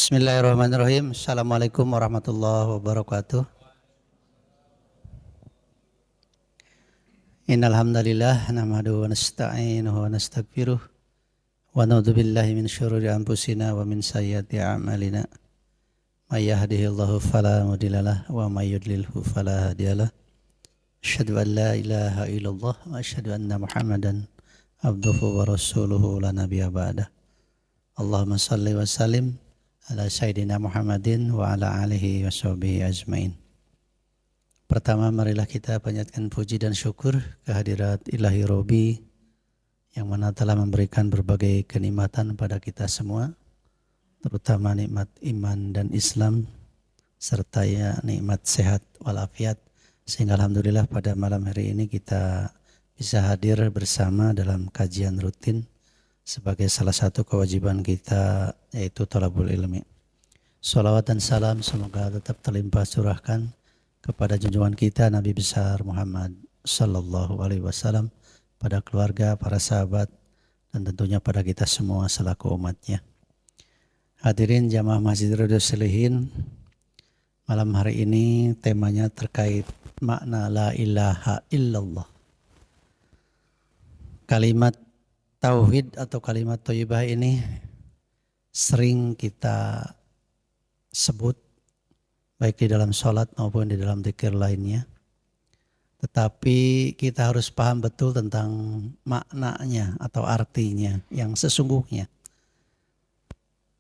Bismillahirrahmanirrahim. Assalamualaikum warahmatullahi wabarakatuh. Innal hamdalillah nahmaduhu wa nasta'inuhu wa nastaghfiruh wa na'udzu billahi min syururi anfusina wa min sayyiati a'malina. May yahdihillahu fala mudhillalah wa may yudlilhu fala hadiyalah. Asyhadu an la ilaha illallah wa asyhadu anna Muhammadan abduhu wa rasuluhu la nabiyya ba'dah. Allahumma shalli wa sallim ala Sayyidina Muhammadin wa ala alihi wa sahbihi ajmain. Pertama, marilah kita panjatkan puji dan syukur kehadirat Ilahi Robi yang mana telah memberikan berbagai kenikmatan pada kita semua, terutama nikmat iman dan Islam serta ya nikmat sehat walafiat, sehingga alhamdulillah pada malam hari ini kita bisa hadir bersama dalam kajian rutin sebagai salah satu kewajiban kita, yaitu thalabul ilmi. Salawat dan salam semoga tetap terlimpah curahkan kepada junjungan kita Nabi besar Muhammad sallallahu alaihi wasallam, pada keluarga, para sahabat, dan tentunya pada kita semua selaku umatnya. Hadirin jamaah Masjid Riyadhus Shalihin, malam hari ini temanya terkait makna la ilaha illallah. Kalimat tauhid atau kalimat thayyibah ini sering kita sebut baik di dalam sholat maupun di dalam zikir lainnya. Tetapi kita harus paham betul tentang maknanya atau artinya yang sesungguhnya,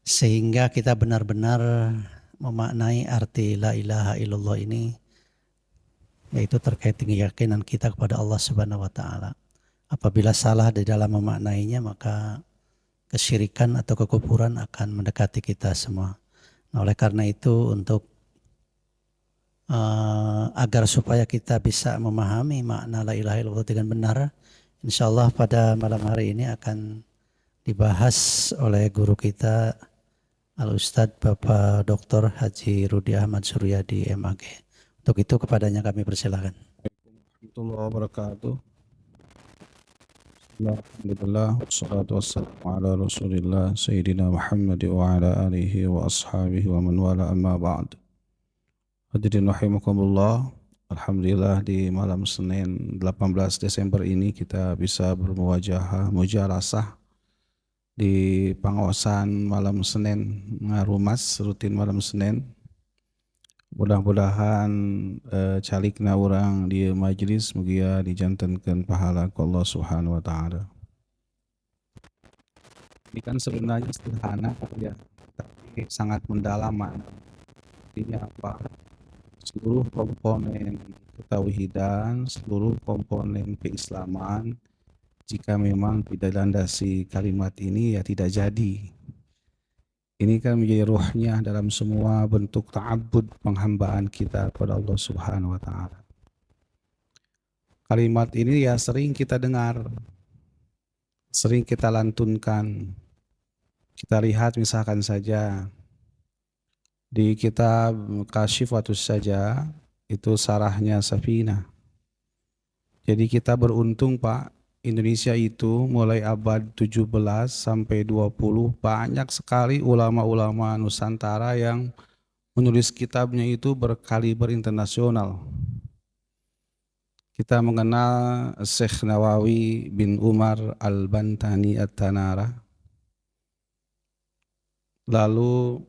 sehingga kita benar-benar memaknai arti la ilaha illallah ini, yaitu terkait dengan keyakinan kita kepada Allah Subhanahu wa taala. Apabila salah di dalam memaknainya, maka kesyirikan atau kekufuran akan mendekati kita semua. Nah, oleh karena itu, untuk agar supaya kita bisa memahami makna la ilaha illallah dengan benar, insya Allah pada malam hari ini akan dibahas oleh guru kita Al-Ustadz Bapak Dr. Haji Rudi Ahmad Suryadi MAG. Untuk itu kepadanya kami persilakan. Warahmatullahi wabarakatuh. Alhamdulillah, wassalatu wassalamu ala rasulillah Sayyidina Muhammad wa ala alihi wa ashabihi wa man wala amma ba'd. Hadirin rahimakumullah, alhamdulillah di malam Senin 18 Desember ini kita bisa bermuwajahah mujalasah di pangosan malam Senin ngarumas rutin malam Senin. Mudah-mudahan calikna orang di majelis mugia dijantankan pahala ke Allah Subhanahu wa taala. Ini kan sebenarnya sederhana ya, tapi sangat mendalam makna. Artinya apa? Seluruh komponen ketauhidan, seluruh komponen keislaman, jika memang tidak landasi kalimat ini ya tidak jadi. Ini kan menjadi ruhnya dalam semua bentuk ta'abbud penghambaan kita kepada Allah Subhanahu wa taala. Kalimat ini ya sering kita dengar, sering kita lantunkan. Kita lihat misalkan saja di kitab Kasyifatus Saja, itu sarahnya Safinah. Jadi kita beruntung Pak, Indonesia itu mulai abad 17 sampai 20 banyak sekali ulama-ulama Nusantara yang menulis kitabnya itu berkaliber internasional. Kita mengenal Syekh Nawawi bin Umar Al-Bantani At-Tanara. Lalu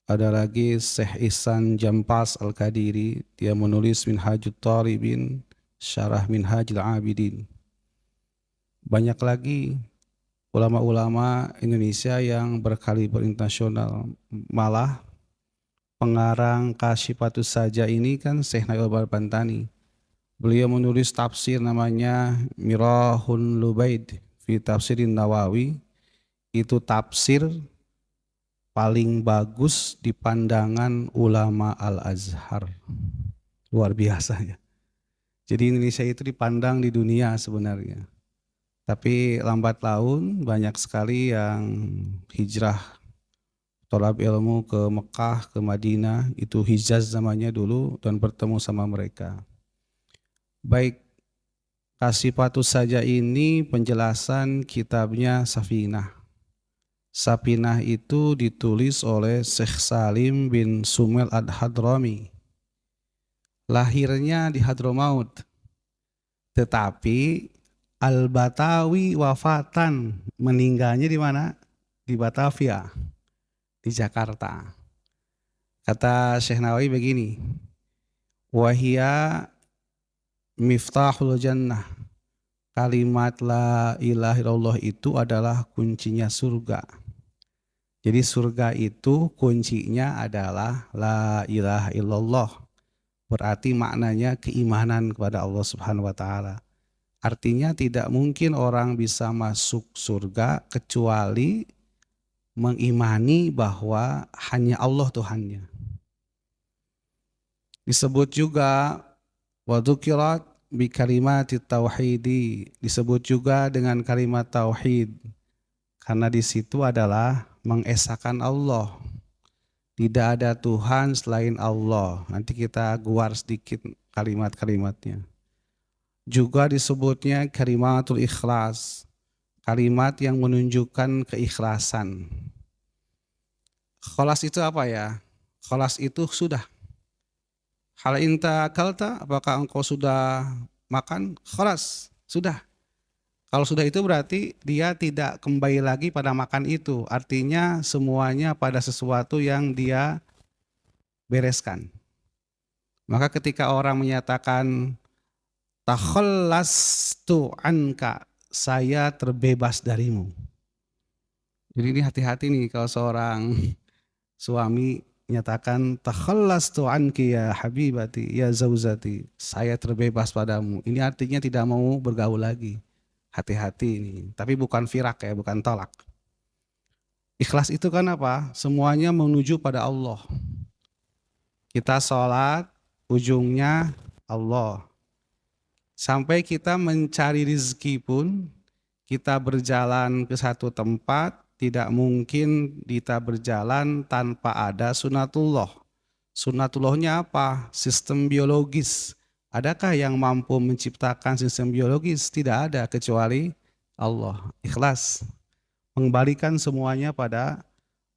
ada lagi Syekh Ihsan Jampas Al-Qadiri, dia menulis Minhajut Talibin, Syarah Minhajul Abidin. Banyak lagi ulama-ulama Indonesia yang berkaliber internasional. Malah pengarang Kasyifatus Saja ini kan Syekh Nawawi Al-Bantani. Beliau menulis tafsir namanya Mirahun Lubaid fi Tafsirin Nawawi. Itu tafsir paling bagus di pandangan ulama Al-Azhar. Luar biasa ya. Jadi Indonesia itu dipandang di dunia sebenarnya. Tapi lambat laun banyak sekali yang hijrah tolab ilmu ke Mekah, ke Madinah, itu Hijaz namanya dulu, dan bertemu sama mereka. Baik, Kasyifatus Saja ini penjelasan kitabnya Safinah. Sapinah itu ditulis oleh Syekh Salim bin Sumel Ad-Hadrami. Lahirnya di Hadramaut, tetapi Al-Batawi wafatan, meninggalnya di mana? Di Batavia, di Jakarta. Kata Syekh Nawawi begini, wahia miftahul jannah. Kalimat la ilaha illallah itu adalah kuncinya surga. Jadi surga itu kuncinya adalah la ilaha illallah. Berarti maknanya keimanan kepada Allah Subhanahu wa taala. Artinya tidak mungkin orang bisa masuk surga kecuali mengimani bahwa hanya Allah Tuhannya. Disebut juga wa dzukirat bi kalimatit tauhidi, disebut juga dengan kalimat tauhid. Karena di situ adalah mengesahkan Allah. Tidak ada Tuhan selain Allah. Nanti kita guar sedikit kalimat-kalimatnya. Juga disebutnya kalimatul ikhlas, kalimat yang menunjukkan keikhlasan. Kholas itu apa ya? Kholas itu sudah. Hal inta kalta, apakah engkau sudah makan? Kholas, sudah. Kalau sudah itu berarti dia tidak kembali lagi pada makan itu. Artinya semuanya pada sesuatu yang dia bereskan. Maka ketika orang menyatakan takhallastu anka, saya terbebas darimu. Jadi ini hati-hati nih kalau seorang suami menyatakan takhallastu anki ya habibati ya zauzati, saya terbebas padamu. Ini artinya tidak mau bergaul lagi. Hati-hati ini. Tapi bukan firak ya, bukan tolak. Ikhlas itu kan apa? Semuanya menuju pada Allah. Kita sholat, ujungnya Allah. Sampai kita mencari rezeki pun, kita berjalan ke satu tempat, tidak mungkin kita berjalan tanpa ada sunatullah. Sunatullahnya apa? Sistem biologis. Adakah yang mampu menciptakan sistem biologis? Tidak ada kecuali Allah. Ikhlas. Mengembalikan semuanya pada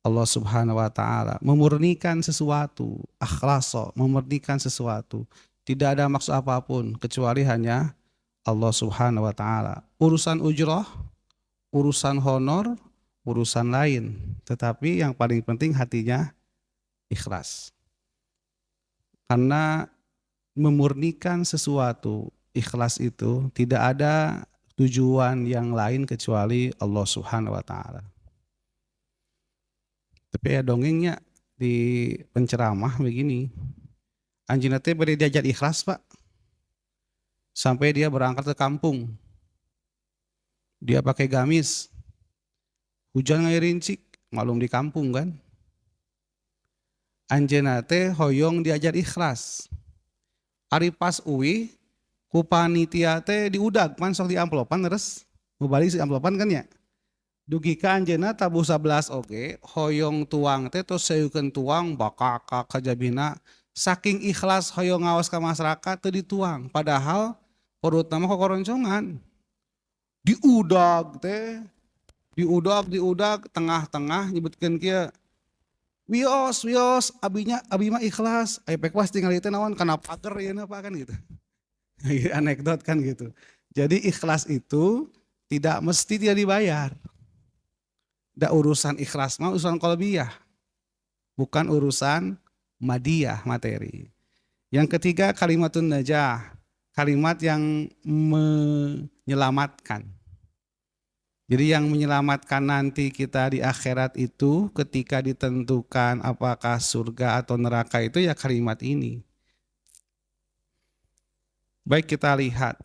Allah Subhanahu wa taala. Memurnikan sesuatu, akhlaso, memurnikan sesuatu. Tidak ada maksud apapun kecuali hanya Allah Subhanahu wa taala. Urusan ujrah, urusan honor, urusan lain. Tetapi yang paling penting hatinya ikhlas. Karena memurnikan sesuatu, ikhlas itu tidak ada tujuan yang lain kecuali Allah Subhanahu wa taala. Tapi ya dongengnya di penceramah begini. Anjina teh beri diajar ikhlas, Pak. Sampai dia berangkat ke kampung. Dia pakai gamis. Hujan ngirincik, malum di kampung kan. Anjina teh hoyong diajar ikhlas. Ari pas uwi ku panitia teh diudag man sok di amplopan terus mubalik si amplopan kan ya. Dugi ka anjeunna tabuh 11 oge hoyong tuang teh tos sayeukeun tuang bakaka kajabina saking ikhlas hoyong ngawas ka masyarakat teu dituang padahal perutna mah kokoroncongan. Diudag teh diudag tengah-tengah nyebutkeun kieu wios abi mah ikhlas aya pek was tinggal itu naon kana pager ieu apa kan gitu. Anekdot kan gitu. Jadi ikhlas itu tidak mesti dia dibayar. Da urusan ikhlas mah urusan qalbiyah. Bukan urusan madiyah materi. Yang ketiga kalimatun najah. Kalimat yang menyelamatkan. Jadi yang menyelamatkan nanti kita di akhirat itu ketika ditentukan apakah surga atau neraka itu ya kalimat ini. Baik kita lihat.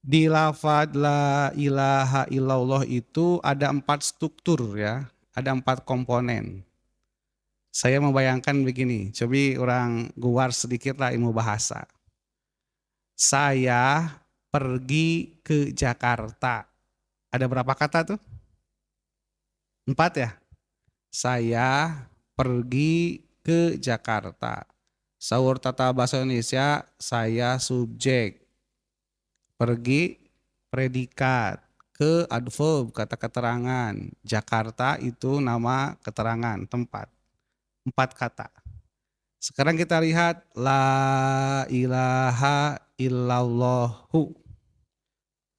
Di lafadz la ilaha illallah itu ada 4 struktur ya, ada 4 komponen. Saya membayangkan begini, coba orang guar sedikit lah ilmu bahasa. Saya pergi ke Jakarta. Ada berapa kata tuh? 4 ya? Saya pergi ke Jakarta. Saur tata bahasa Indonesia, saya subjek. Pergi predikat, ke ke adverb, kata keterangan. Jakarta itu nama keterangan, tempat. 4 kata. Sekarang kita lihat la ilaha illallahu.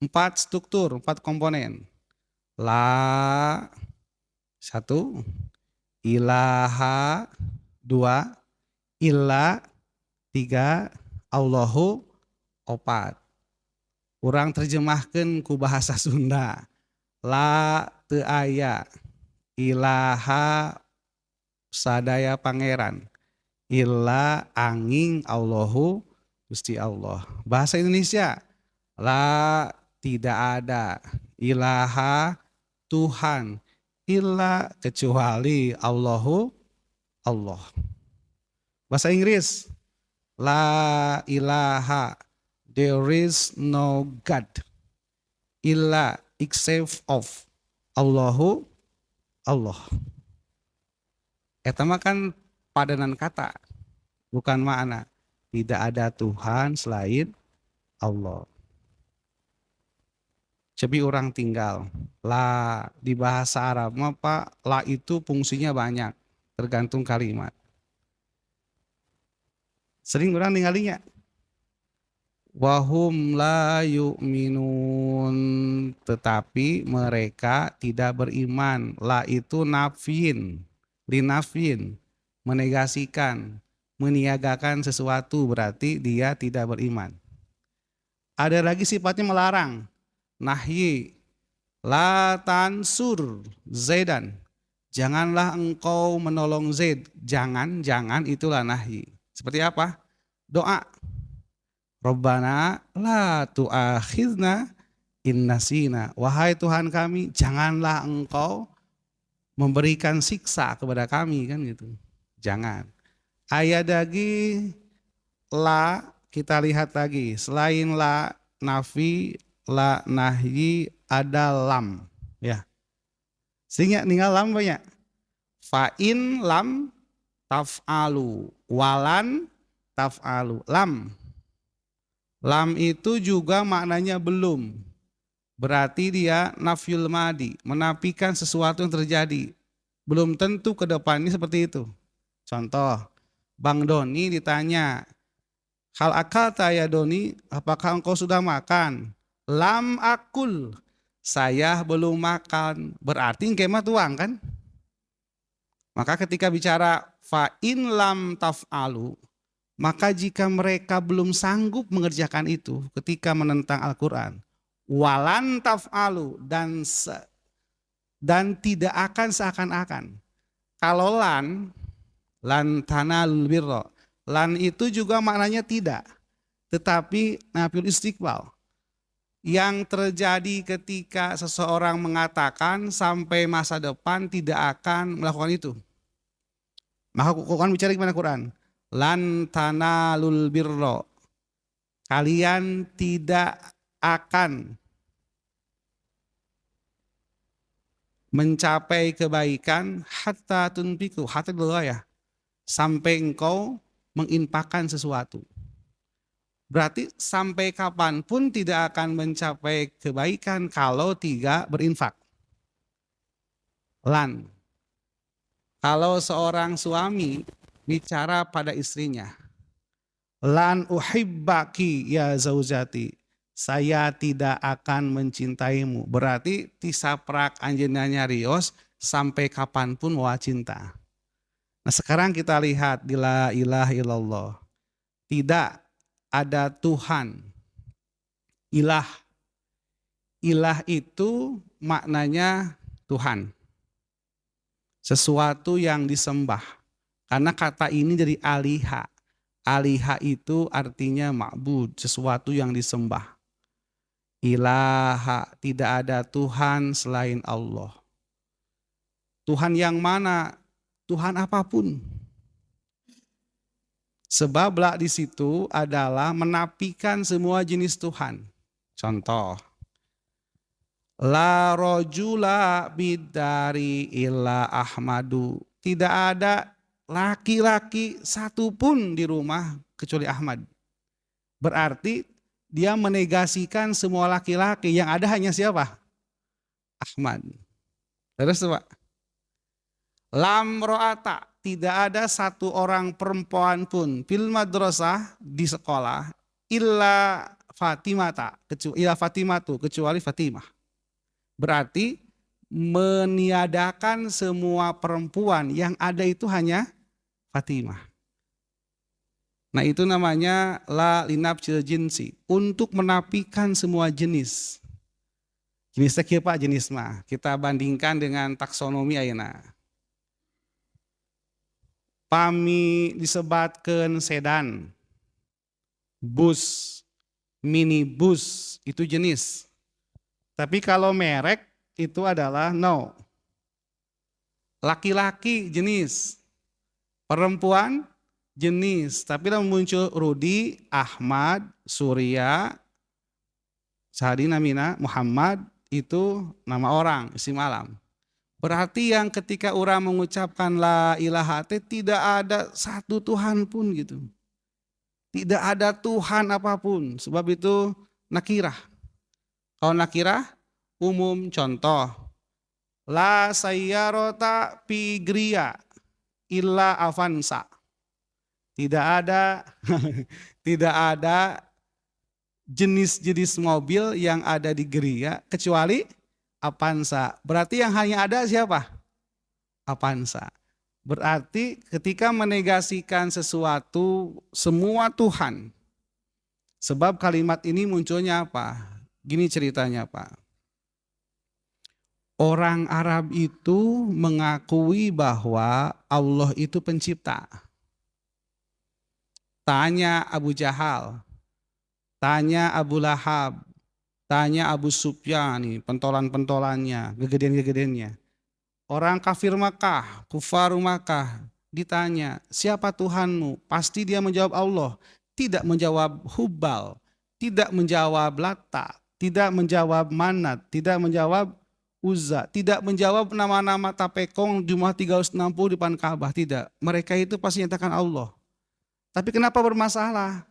4 struktur, 4 komponen. La 1, ilaha 2, illa 3, Allahu 4. Urang terjemahkan ku bahasa Sunda. La teu aya, ilaha sadaya pangeran, illa angin Allahu Gusti Allah. Bahasa Indonesia, la tidak ada, ilaha Tuhan, illa kecuali Allahu Allah. Bahasa Inggris, la ilaha, there is no God, illa except of Allahu Allah. Eta mah kan padanan kata, bukan makna. Tidak ada Tuhan selain Allah. Cebi orang tinggal. La di bahasa Arab mah Pak, la itu fungsinya banyak, tergantung kalimat. Sering orang ninggalinya. Wahum la yu'minun, tetapi mereka tidak beriman. La itu nafin, linafin, menegasikan, meniagakan sesuatu, berarti dia tidak beriman. Ada lagi sifatnya melarang, nahyi, la tansur Zaidan, janganlah engkau menolong Zaid. Jangan itulah nahyi. Seperti apa? Doa. Rabbana la tu'akhidna in nasina. Wahai Tuhan kami, janganlah engkau memberikan siksa kepada kami, kan gitu. Jangan. Ayat lagi la, kita lihat lagi. Selain la nafi, la nahyi, ada lam, ya. Sehingga tinggal lam banyak. Fa'in lam taf'alu, walan taf'alu. Lam itu juga maknanya belum. Berarti dia nafyul madi, menafikan sesuatu yang terjadi. Belum tentu ke depannya seperti itu. Contoh, Bang Doni ditanya, hal akal ya Doni, apakah engkau sudah makan? Lam akul, saya belum makan. Berarti engkemah tuang kan? Maka ketika bicara fa'in lam taf'alu, maka jika mereka belum sanggup mengerjakan itu ketika menentang Al-Quran, walan taf'alu, dan tidak akan seakan-akan. Kalau lan tanalul birra, lan itu juga maknanya tidak, tetapi nafyul istiqbal. Yang terjadi ketika seseorang mengatakan sampai masa depan tidak akan melakukan itu. Maka Quran bicara gimana Quran? Lan tanalul birra, kalian tidak akan mencapai kebaikan hatta tunfiku, hatta dulu ya, sampai engkau menginfakkan sesuatu. Berarti sampai kapanpun tidak akan mencapai kebaikan kalau tidak berinfak. Lan, kalau seorang suami bicara pada istrinya, lan uhibbaki ya zaujati, saya tidak akan mencintaimu. Berarti tisaprak anjeunna nyarios sampai kapanpun mau cinta. Nah sekarang kita lihat di la ilaha illallah. Tidak ada Tuhan. Ilah. Ilah itu maknanya Tuhan. Sesuatu yang disembah. Karena kata ini dari aliha. Aliha itu artinya ma'bud, sesuatu yang disembah. Ilaha, tidak ada Tuhan selain Allah. Tuhan yang mana? Tuhan apapun. Sebab lah di situ adalah menafikan semua jenis Tuhan. Contoh, la rojula bidari illa ahmadu. Tidak ada laki-laki satupun di rumah kecuali Ahmad. Berarti dia menegasikan semua laki-laki, yang ada hanya siapa? Ahmad. Terus Pak. Lam ro'ata, tidak ada satu orang perempuan pun fil madrasah di sekolah illa Fatimata, kecuali Fatimah. Berarti meniadakan semua perempuan, yang ada itu hanya Fatimah. Nah itu namanya la linafsil jinsi, untuk menafikan semua jenis. Jenisnya kieu Pak, jenis mah kita bandingkan dengan taksonomi ayeuna. Pami disebatkeun sedan, bus, minibus, itu jenis. Tapi kalau merek itu adalah no. Laki-laki jenis, perempuan jenis. Tapi lamun muncul Rudi, Ahmad, Surya, Sahadi namina, Muhammad, itu nama orang, isim alam. Berarti yang ketika orang mengucapkan la ilaha tidak ada satu Tuhan pun gitu. Tidak ada Tuhan apapun. Sebab itu nakirah. Kalau nakirah umum, contoh. La sayyarota pigria illa avanza. Tidak ada tidak ada jenis-jenis mobil yang ada di Geria kecuali Avanza. Berarti yang hanya ada siapa? Avanza. Berarti ketika menegasikan sesuatu, semua Tuhan. Sebab kalimat ini munculnya apa? Gini ceritanya Pak. Orang Arab itu mengakui bahwa Allah itu pencipta. Tanya Abu Jahal, tanya Abu Lahab, tanya Abu Sufyan, nih pentolan-pentolannya, gegeden-gegedennya. Orang kafir Makkah, kufaru Makkah, ditanya, siapa Tuhanmu? Pasti dia menjawab Allah. Tidak menjawab Hubal, tidak menjawab Lata, tidak menjawab Manat, tidak menjawab Uzza, tidak menjawab nama-nama tapekong jumlah 360 di depan Ka'bah, tidak. Mereka itu pasti nyatakan Allah. Tapi kenapa bermasalah?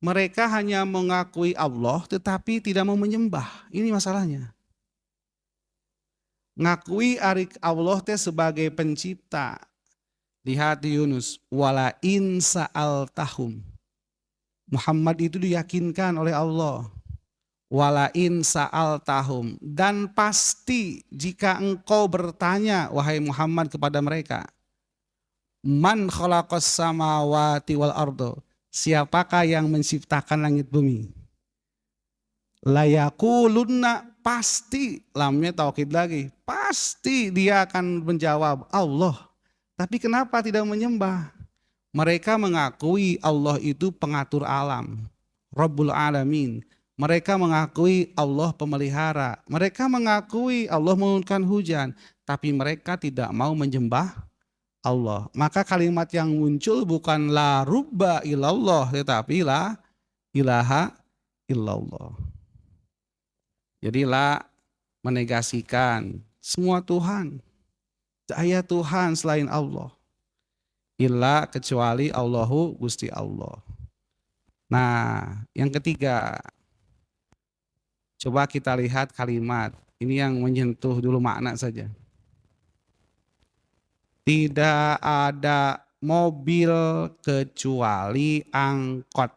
Mereka hanya mengakui Allah tetapi tidak mau menyembah. Ini masalahnya. Ngakui Allah teh sebagai pencipta. Lihat di Yunus, wala in sa'altahum. Muhammad itu diyakinkan oleh Allah. Wala in sa'altahum, dan pasti jika engkau bertanya wahai Muhammad kepada mereka, man khalaqas samawati wal ardo, siapakah yang menciptakan langit bumi? Layakulunna, pasti, lamnya taukid lagi, pasti dia akan menjawab Allah. Tapi kenapa tidak menyembah? Mereka mengakui Allah itu pengatur alam, Rabbul Alamin. Mereka mengakui Allah pemelihara. Mereka mengakui Allah menurunkan hujan. Tapi mereka tidak mau menyembah Allah. Maka kalimat yang muncul bukan la rubba illallah, tetapi la ilaha illallah. Jadi la menegasikan semua Tuhan. Daya Tuhan selain Allah. Illa kecuali Allahu Gusti Allah. Nah, yang ketiga, coba kita lihat kalimat. Ini yang menyentuh dulu makna saja. Tidak ada mobil kecuali angkot.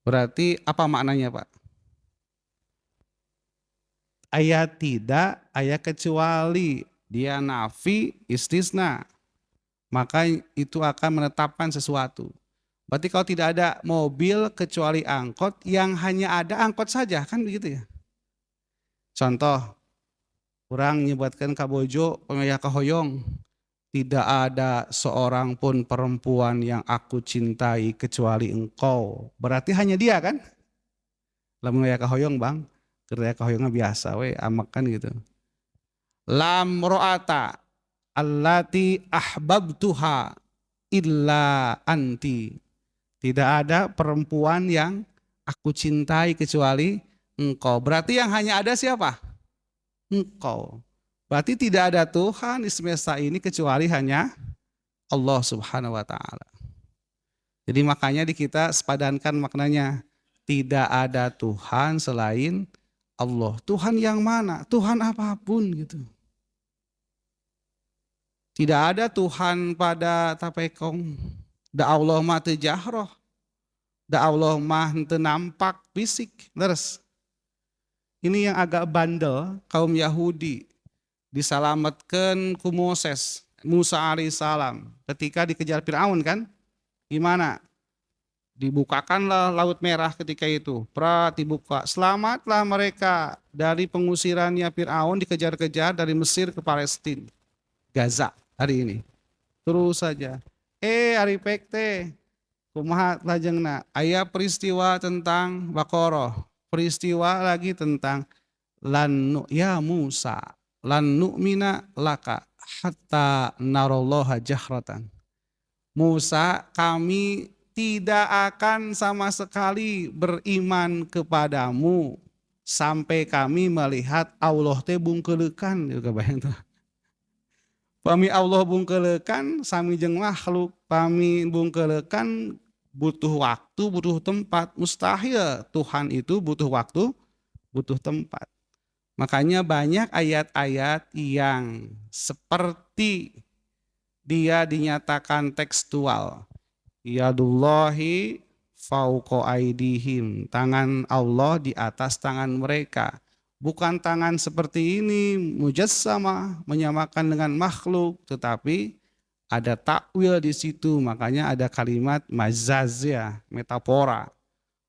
Berarti apa maknanya Pak? Ayat tidak, ayat kecuali. Dia nafi, istisna. Maka itu akan menetapkan sesuatu. Berarti kalau tidak ada mobil kecuali angkot, yang hanya ada angkot saja, kan begitu ya. Contoh, orang menyebutkan Kabojo, pemaya kahoyong, tidak ada seorang pun perempuan yang aku cintai kecuali engkau. Berarti hanya dia kan? Lamun aya kahoyong bang, kerja kahoyongnya biasa, amak kan gitu. Lam ro'ata allati ahbabtuha illa anti. Tidak ada perempuan yang aku cintai kecuali engkau. Berarti yang hanya ada siapa? Engkau. Berarti tidak ada Tuhan di semesta ini kecuali hanya Allah Subhanahu wa ta'ala. Jadi makanya di kita sepadankan maknanya. Tidak ada Tuhan selain Allah. Tuhan yang mana? Tuhan apapun gitu. Tidak ada Tuhan pada tapekong. Da Allah mah teu jahroh. Da Allah mah teu nampak fisik. Terus ini yang agak bandel kaum Yahudi disalamatkan ku Moses, Musa alaihissalam ketika dikejar Firaun kan? Gimana? Dibukakanlah Laut Merah ketika itu. Dibuka. Selamatlah mereka dari pengusirannya Firaun dikejar-kejar dari Mesir ke Palestina. Gaza hari ini. Terus saja. Hari pekte. Kumaha lajengna. Aya peristiwa tentang Baqarah. Peristiwa lagi tentang ya Musa. Lan nu'mina laka hatta narallaha jahratan. Musa, kami tidak akan sama sekali beriman kepadamu sampai kami melihat Allah teh bungkeulekan. Juga bayang tuh. Pami Allah bungkeulekan sami jeung makhluk, pami bungkeulekan butuh waktu, butuh tempat. Mustahil Tuhan itu butuh waktu, butuh tempat. Makanya banyak ayat-ayat yang seperti dia dinyatakan tekstual. Yadullahi fauqa aidihim. Tangan Allah di atas tangan mereka. Bukan tangan seperti ini mujassamah, menyamakan dengan makhluk, tetapi ada takwil di situ. Makanya ada kalimat majaz ya, metafora.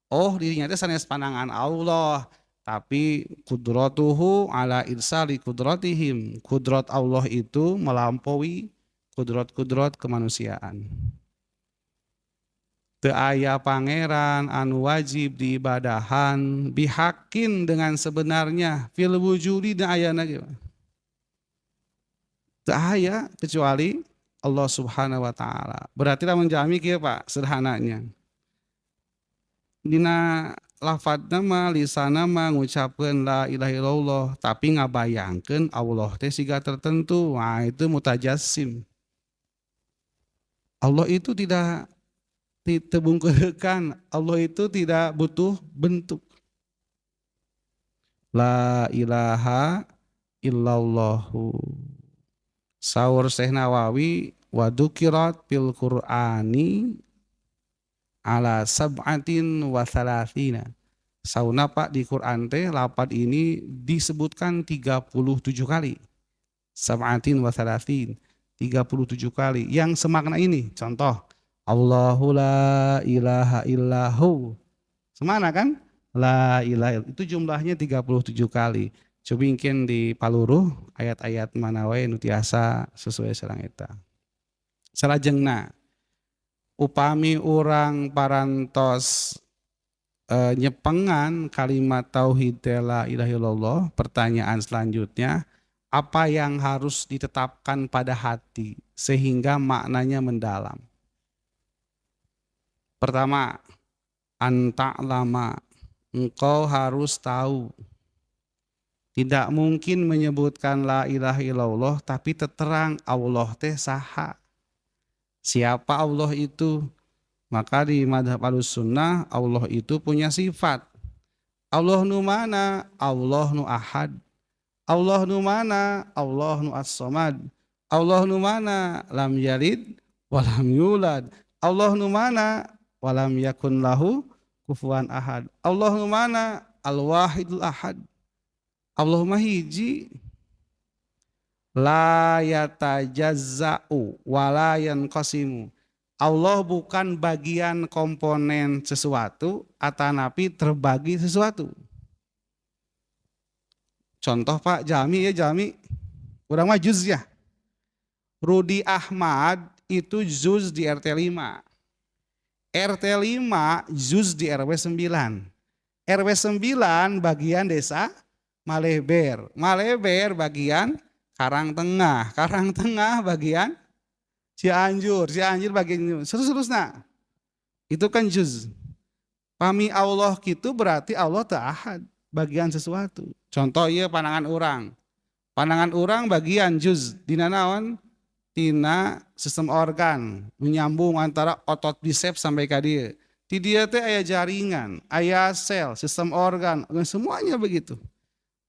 Oh, dirinya itu sanes pandangan Allah, tapi kudratuhu ala irsali kudratihim. Kudrat Allah itu melampaui kudrat-kudrat kemanusiaan. Teu aya pangeran anu wajib diibadahan bihakin dengan sebenarnya fil wujudi dan ayana ge. Teu aya kecuali Allah Subhanahu wa taala. Berarti lamun jami kieu Pak, sederhananya. Dina lafadna mah lisanna mah ngucapkeun la ilaha illallah tapi ngabayangkeun Allah teh siga tertentu. Nah, itu mutajassim. Allah itu tidak dibungkeulekan, Allah itu tidak butuh bentuk. La ilaha illallahu. Saur Syekh Nawawi wa dzukirat fil Qur'ani ala sab'atin wa thalathina. Sauna Pak di Quran teh lapad ini disebutkan 37 kali. Sab'atin wa thalathin, 37 kali. Yang semakna ini, contoh Allahu la ilaha illahu. Semana kan? La ilaha itu jumlahnya 37 kali. Coba mungkin di paluruh ayat-ayat mana wae nu tiasa sesuai sareng eta. Salajengna upami urang parantos nyepengan kalimat tauhid la ilaha illallah, pertanyaan selanjutnya, apa yang harus ditetapkan pada hati sehingga maknanya mendalam? Pertama, anta'lama, engkau harus tahu. Tidak mungkin menyebutkan la ilaha illallah tapi terang Allah teh saha. Siapa Allah itu? Maka di madhab Ahlussunnah Allah itu punya sifat. Allah nu mana? Allah nu ahad. Allah nu mana? Allah nu as-samad. Allah nu mana? Lam yalid walam yulad. Allah nu mana? Walam yakun lahu kufuwan ahad. Allah nu mana? Al-wahidul ahad. Allah mah hiji. La yatajazza'u wa la yanqasimu. Allah bukan bagian komponen sesuatu, atanapi terbagi sesuatu. Contoh Pak, Jami ya Jami. Urang mah juz ya. Rudi Ahmad itu juz di RT 5. RT 5 juz di RW 9. RW 9 bagian desa Maleber. Maleber bagian Karangtengah. Karangtengah bagian Cianjur. Cianjur bagian seterusnya. Itu kan juz. Pami Allah gitu berarti Allah ta'ahad. Bagian sesuatu. Contoh ya pandangan orang. Pandangan orang bagian juz. Dina naon? Tina sistem organ. Menyambung antara otot bisep sampai ke dia. Di dia teh aya jaringan, aya sel, sistem organ, semuanya begitu.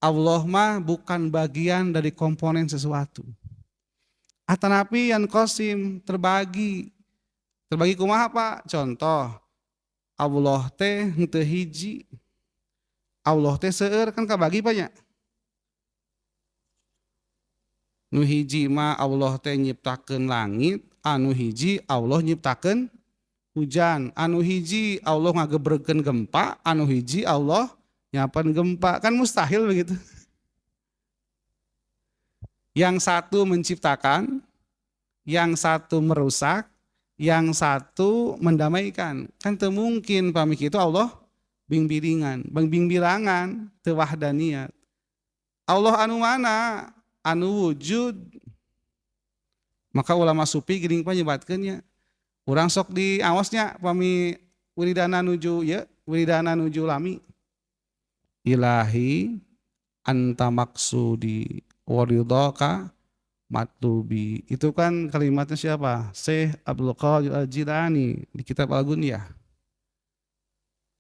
Allah mah bukan bagian dari komponen sesuatu. Atanapi yang kosim terbagi. Terbagi kumaha Pak? Contoh, Allah teh henteu hiji. Allah teh seueur kan kabagi banyak. Nu hiji mah Allah teh nyiptakeun langit, anu hiji Allah nyiptakeun hujan, anu hiji Allah ngagebrekeun gempa, anu hiji Allah nyapan gempa. Kan mustahil begitu. Yang satu menciptakan, yang satu merusak, yang satu mendamaikan. Kan teu mungkin pamik itu Allah bing-biringan, bing-birangan, teu wahdaniyat. Allah anu mana? Anu wujud. Maka ulama sufi geuning panyebatkeunnya. Urang sok di awasnya pami wiridana nuju ya, wiridana nuju lami. Ilahi anta maksudi waridhaka matlubi. Itu kan kalimatnya siapa? Syekh Abdul Qadir Al-Jilani di kitab Al-Gunyah.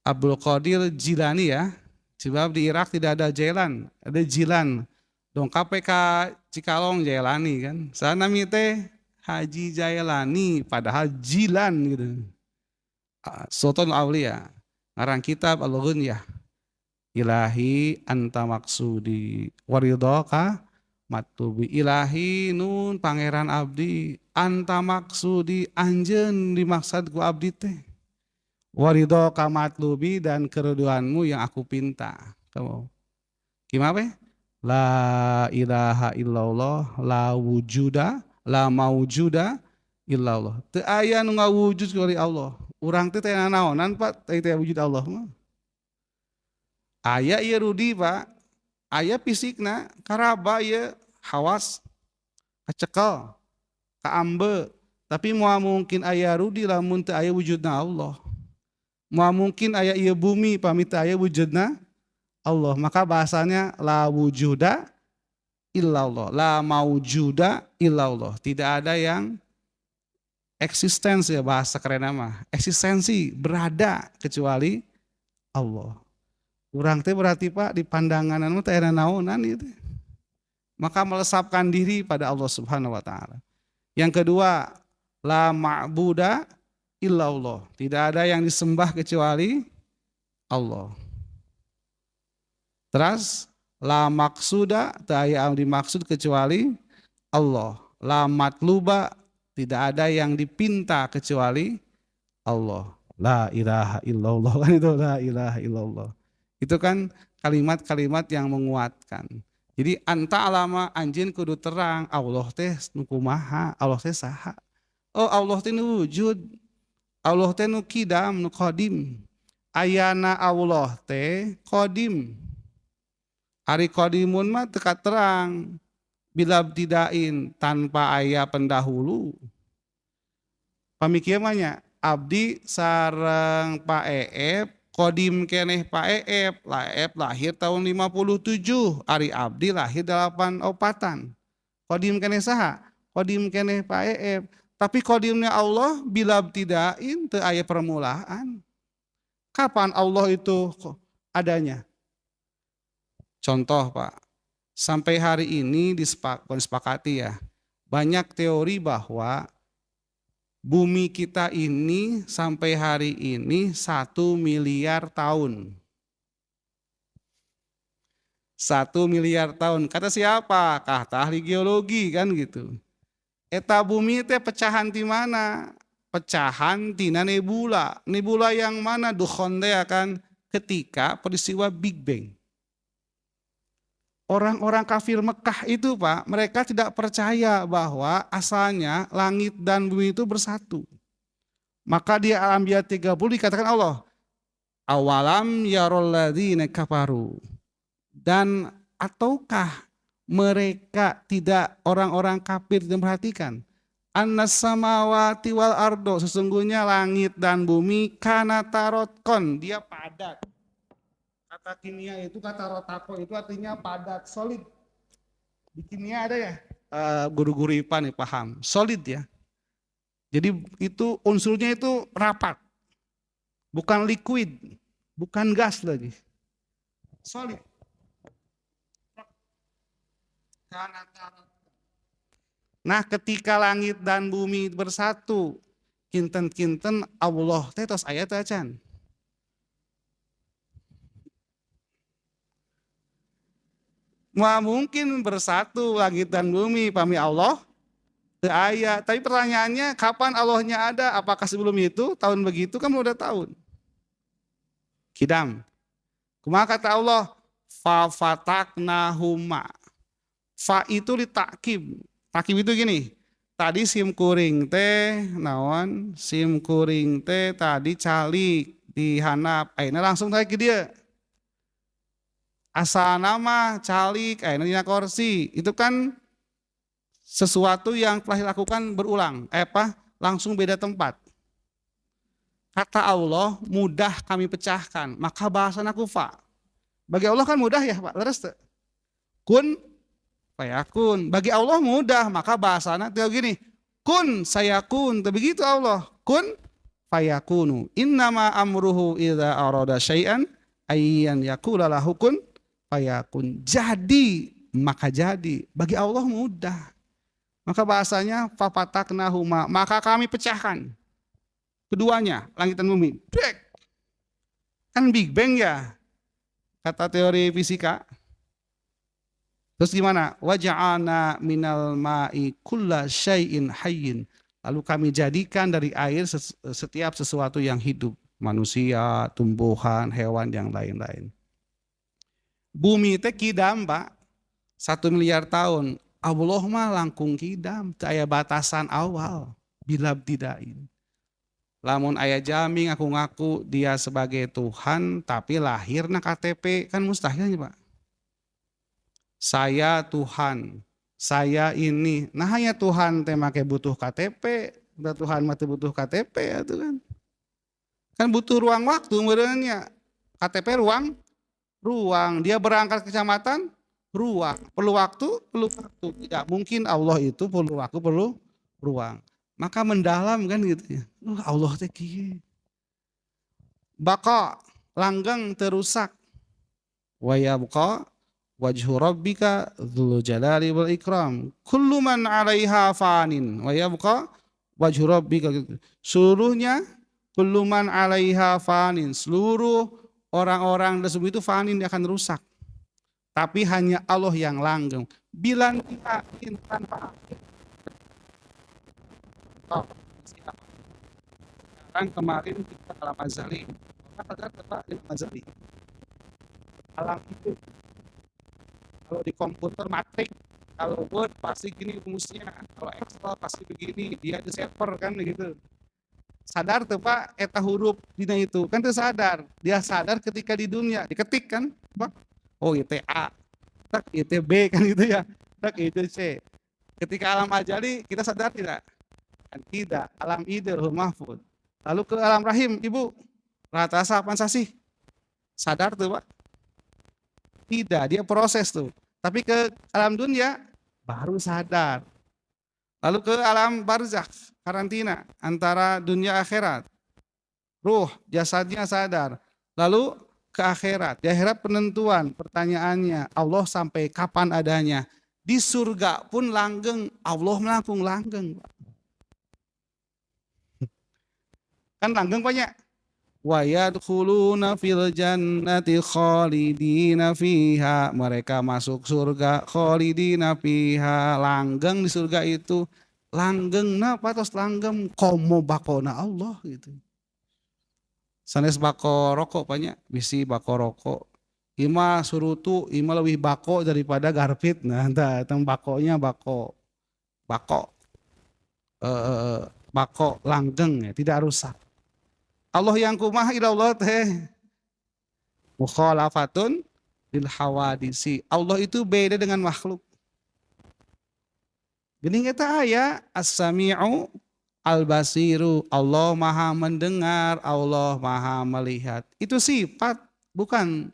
Abdul Qadir Jilani ya. Sebab di Irak tidak ada Jailan, ada Jilan. Dong KPK Cikalong Jailani kan. Sana teh Haji Jailani padahal Jilan gitu. Sultan Aulia. Ngarang kitab Al-Gunyah. Ilahi anta maksudi waridhaka matlubi. Ilahi nun pangeran abdi anta maksudi anjeun dimaksud ku abdi teh. Waridhaka matlubi dan keriduanmu yang aku pinta. Kamu gimana? La ilaha illallah la wujuda la maujuda illallah. Teu aya nu ngawujud kecuali Allah. Urang teh teh naonan Pak teh wujud Allah mah. Aya ieu rudi Pak, aya fisikna, karaba ieu hawas, kacekel, kaambe, tapi moal mungkin aya rudi lamun teu aya wujudna Allah. Moal mungkin aya ieu bumi pamit aya wujudna Allah. Maka bahasanya la wujuda illallah, la maujuda illallah. Tidak ada yang eksistensi ya bahasa keren mah. Eksistensi berada kecuali Allah. Urang teh berarti Pak di pandangan anu teh naonan itu. Maka melesapkan diri pada Allah Subhanahu wa taala. Yang kedua, la ma'buda illallah. Tidak ada yang disembah kecuali Allah. Terus la maksuda, tak ada yang dimaksud kecuali Allah. La matluba, tidak ada yang dipinta kecuali Allah. La ilaha illallah kan itu la ilaha illallah. Itu kan kalimat-kalimat yang menguatkan. Jadi anta alama anjeun kudu terang Allah teh nu kumaha, Allah teh saha. Oh Allah teh nu wujud. Allah teh nu kidam, nu qadim. Ayana Allah teh qadim. Ari qadimun mah teu katerang. Bila tidain tanpa aya pendahulu. Pamikieumannya abdi sareng Pak Eep kodim keneh Pak Eep lahir tahun 57, ari abdi lahir 84. Kodim keneh saha? Kodim keneh Pak Eep. Tapi kodimnya Allah bila tidain teu aya permulaan. Kapan Allah itu adanya? Contoh Pak, sampai hari ini disepakati ya, banyak teori bahwa bumi kita ini sampai hari ini 1 miliar tahun. 1 miliar tahun. Kata siapa? Kata ahli geologi kan gitu. Eta bumi teh pecahan di mana? Pecahan tina nebula. Nebula yang mana? Dukhon teh akan ketika peristiwa Big Bang. Orang-orang kafir Mekah itu Pak, mereka tidak percaya bahwa asalnya langit dan bumi itu bersatu. Maka di Al-Anbiya 30 dikatakan Allah, awalam yarol ladzina kafaru. Dan ataukah mereka tidak orang-orang kafir tidak memperhatikan annas samawati wal ardo, sesungguhnya langit dan bumi kana tarotkon, dia padat. Kata kimia itu, kata rotako itu artinya padat, solid. Di kimia ada ya, guru-guru IPA nih paham, solid ya. Jadi itu unsurnya itu rapat, bukan liquid, bukan gas lagi, solid. Nah, ketika langit dan bumi bersatu, kinten-kinten Allah teh tos aya teh acan. Mungkin bersatu langit dan bumi pami Allah teu aya. Tapi pertanyaannya kapan Allahnya ada? Apakah sebelum itu tahun begitu kan udah tahun. Kidam. Kumaha kata Allah? Fa fataknahuma. Fa itu ditakib. Takib itu gini. Tadi sim kuring teh naon? Sim kuring teh tadi calik dihanap. Ayeuna langsung teh ke dia. Asa nama calik, ayeuna dina kursi. Itu kan sesuatu yang telah dilakukan berulang. Langsung beda tempat. Kata Allah, mudah kami pecahkan. Maka bahasana kufa. Bagi Allah kan mudah ya Pak, leres tuh. Kun, fayakun. Bagi Allah mudah, maka bahasana tinggal gini. Kun, sayakun. Begitu Allah. Kun, fayakunu. Innama amruhu idza arada syai'an ayyan yaqula lahu kun fayakun. Jadi, maka jadi. Bagi Allah mudah. Maka bahasanya fafataknahuma, maka kami pecahkan. Keduanya, langit dan bumi. Brek. Kan Big Bang ya. Kata teori fisika. Terus gimana? Waja'ana minal ma'i kulla syai'in hayyin. Lalu kami jadikan dari air setiap sesuatu yang hidup. Manusia, tumbuhan, hewan, yang lain-lain. Bumi teh kidam, Pak. 1 miliar tahun. Allah mah langkung kidam. Aya batasan awal. Bila bidain. Lamun aya jaming aku ngaku dia sebagai Tuhan tapi lahir na KTP kan mustahilnya Pak. Saya Tuhan, saya ini. Nah hanya Tuhan teh make butuh KTP, udah Tuhan mah butuh KTP itu kan. Kan butuh ruang waktu merenya. KTP ruang, dia berangkat ke kecamatan, ruang. Perlu waktu. Tidak mungkin Allah itu perlu waktu, perlu ruang. Maka mendalam kan gitu ya. Allah teh kieu. Baqa langgeng terusak. Wa yabqa wajhu rabbika dzul jalali wal ikram. Kullu man 'alaiha fanin wa yabqa wajhu rabbika. Seluruhnya kullu man 'alaiha fanin. Seluruh orang-orang di itu fanin dia akan rusak. Tapi hanya Allah yang langgeng. Bila tidak tanpa sekarang kemarin kita alam azali, kita alam azali. Alam itu kalau di komputer matrik, kalau Word pasti gini rumusnya, kalau Excel pasti begini, dia di server kan gitu. Sadar tuh Pak, eta huruf dina itu kan tuh sadar. Dia sadar ketika di dunia diketik kan, Pak. Oh itu A, tak itu B kan gitu ya, tak itu C. Ketika alam ajali kita sadar tidak? Tidak, alam idul mahfud. Lalu ke alam rahim, ibu, ratasa pansasih. Sadar tuh Pak? Tidak, dia proses tuh. Tapi ke alam dunia, baru sadar. Lalu ke alam barzakh, karantina, antara dunia akhirat. Ruh, jasadnya sadar. Lalu ke akhirat, di akhirat penentuan, pertanyaannya, Allah sampai kapan adanya. Di surga pun langgeng, Allah melangkung langgeng. Kan langgeng banyak. Wa yadkhuluna fil jannati khalidina fiha. Mereka masuk surga khalidina fiha. Langgeng di surga itu. Langgeng napa tos langgeng komo bakona Allah gitu. Sanes bako rokok banyak, bisi bako rokok. Ima surutu, ima lebih bako daripada garpit. Nah, tentang bakonya bako langgeng ya, tidak rusak. Allah yang kumah ilallah teh mukhalafatun lil hawadisi. Allah itu beda dengan makhluk. Gini kita aya as-sami'u al-basiru. Allah maha mendengar, Allah maha melihat. Itu sifat, bukan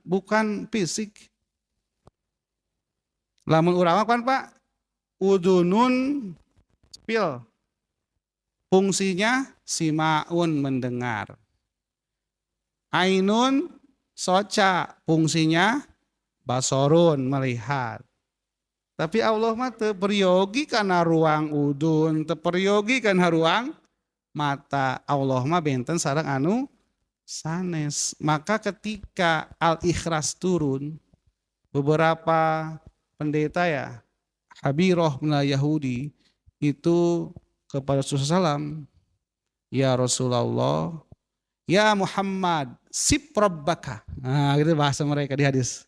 fisik. Lamun urang kan Pak, udunun pil. Fungsinya simaun mendengar. Ainun soca, fungsinya basorun melihat. Tapi Allah mah teu periogi kana ruang udun, teu periogi kana ruang mata. Allah mah benten sareng anu sanes. Maka ketika Al-Ikhlas turun, beberapa pendeta ya, Habiroh minal Yahudi itu kepada Rasulullah SAW, ya Rasulullah, ya Muhammad, sip rabbaka. Nah, gitu bahasa mereka di hadis.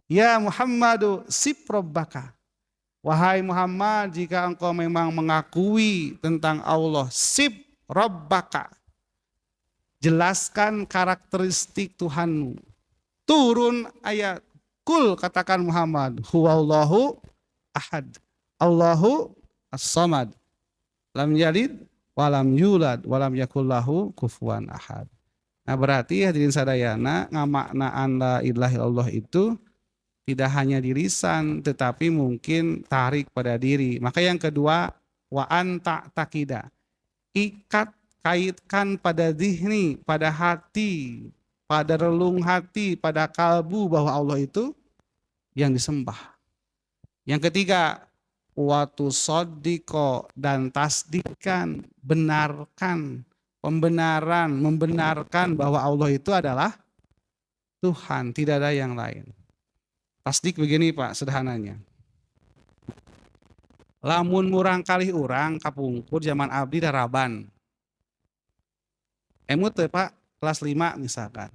Ya Muhammadu, sip rabbaka. Wahai Muhammad, jika engkau memang mengakui tentang Allah, sip rabbaka. Jelaskan karakteristik Tuhanmu. Turun ayat, kul katakan Muhammad, huwallahu ahad, Allahu as-samad, lam yalid walam yulad walam yakullahu kufuwan ahad. Nah berarti hadirin sadayana ngamaknaan la ilaha illallah itu tidak hanya di lisan tetapi mungkin tarik pada diri. Maka yang kedua, wa anta takida, ikat, kaitkan pada zihni, pada hati, pada relung hati, pada kalbu bahwa Allah itu yang disembah. Yang ketiga, watu sodiko, dan tasdikan, benarkan, pembenaran, membenarkan bahwa Allah itu adalah Tuhan, tidak ada yang lain. Tasdik begini Pak, sederhananya. Lamun murang kali urang kapungkur zaman abdi daraban. Emut Pak, kelas 5 misalkan.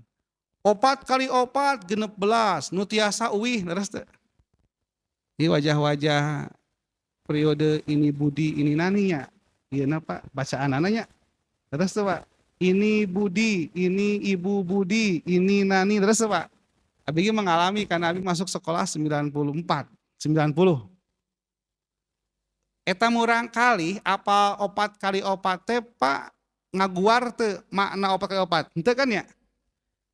4 kali 4 16, nu tiasa uwih leres teh. Ini wajah-wajah periode ini Budi, ini Naninya. Iya Pak, bacaan anaknya. Terus Pak, ini Budi, ini Ibu Budi, ini Nani, terus Pak. Abi mengalami karena Abi masuk sekolah 90. Eta murang kali apa 4 kali 4 teh Pak ngaguar teh makna 4 kali 4. Henteu kan ya?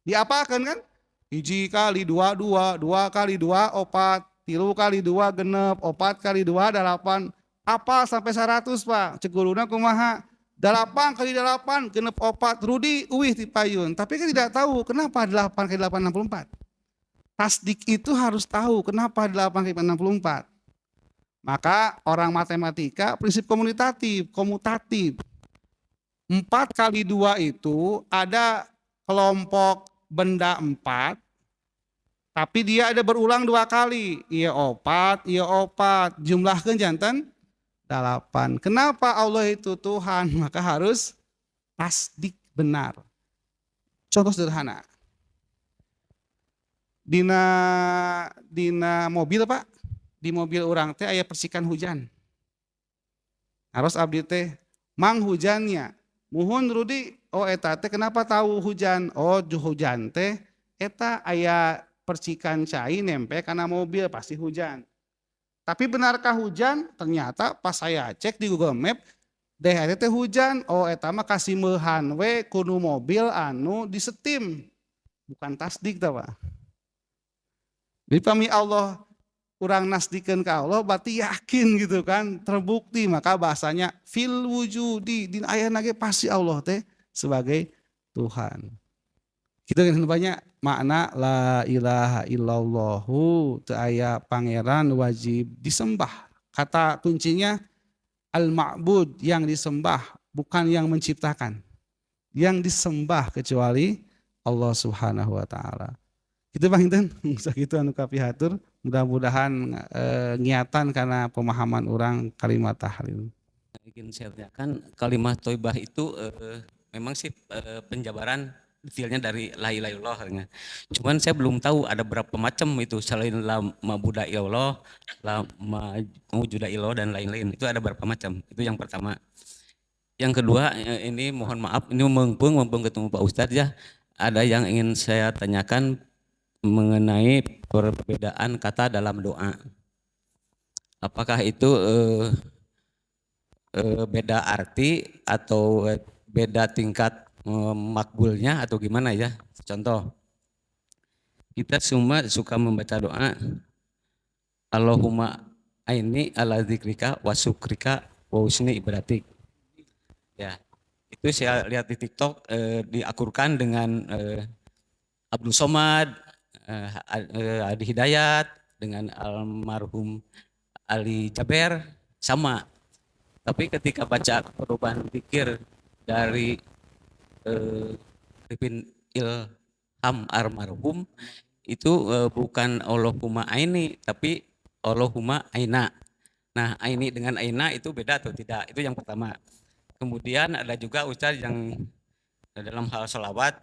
Diapakan kan? 1 kali 2 2, 2 kali 2 4, 3 kali 2 genep, 4 kali 2 8. Apa sampai 100 Pak? Ceguruna kumaha? 8 kali 8 genep 4, Rudi uwih ti payun. Tapi kan tidak tahu kenapa 8 kali 8 64. Tasdik itu harus tahu kenapa 8 kali 64. Maka orang matematika prinsip komutatif. 4 kali 2 itu ada kelompok benda 4, tapi dia ada berulang 2 kali. Iya 4, iya 4. Jumlahkeun janten 8. Kenapa Allah itu Tuhan? Maka harus tasdik benar. Contoh sederhana. Dina mobil Pak, di mobil orang teh aya percikan hujan. Harus abdi teh mang hujannya. Muhun Rudi, oh eta teh kenapa tahu hujan? Oh hujan teh eta aya percikan cai nempel karena mobil pasti hujan. Tapi benarkah hujan? Ternyata pas saya cek di Google Map, deh teh hujan. Oh eta mah kasih meuhan we kudu mobil anu disetim. Bukan tasdik tah Pak. Jadi pami Allah kurang nasdikeun ka Allah berarti yakin gitu kan, terbukti. Maka bahasanya fil wujudi, din ayana ge pasti Allah teh sebagai Tuhan. Kita kan banyak makna la ilaha illallahu, teu aya pangeran wajib disembah. Kata kuncinya al-ma'bud, yang disembah, bukan yang menciptakan. Yang disembah kecuali Allah Subhanahu wa taala. Itu Bang Inten, sakitu anu kapihatur, mudah-mudahan niatan karena pemahaman orang kalimat tahlil. Ingin saya tanyakan, kalimat thayyibah itu memang sih penjabaran detailnya dari la ilaha illallah. Cuman saya belum tahu ada berapa macam itu selain la ma'budu illallah, la mawjuda illallah dan lain-lain. Itu ada berapa macam? Itu yang pertama. Yang kedua, ini mohon maaf, ini mumpung ketemu Pak Ustadz ya. Ada yang ingin saya tanyakan mengenai perbedaan kata dalam doa. Apakah itu beda arti atau beda tingkat makbulnya atau gimana ya? Contoh, kita semua suka membaca doa Allahumma aini ala dzikrika wa syukrika wa husni ibadatik. Ya, itu saya lihat di TikTok diakurkan dengan Abdul Somad, Adi Hidayat, dengan almarhum Ali Jaber sama. Tapi ketika baca perubahan pikir dari Arifin Ilham Almarhum itu bukan Allahumma aini tapi Allahumma aina. Nah, aini dengan aina itu beda atau tidak? Itu yang pertama. Kemudian ada juga ustaz yang dalam hal sholawat,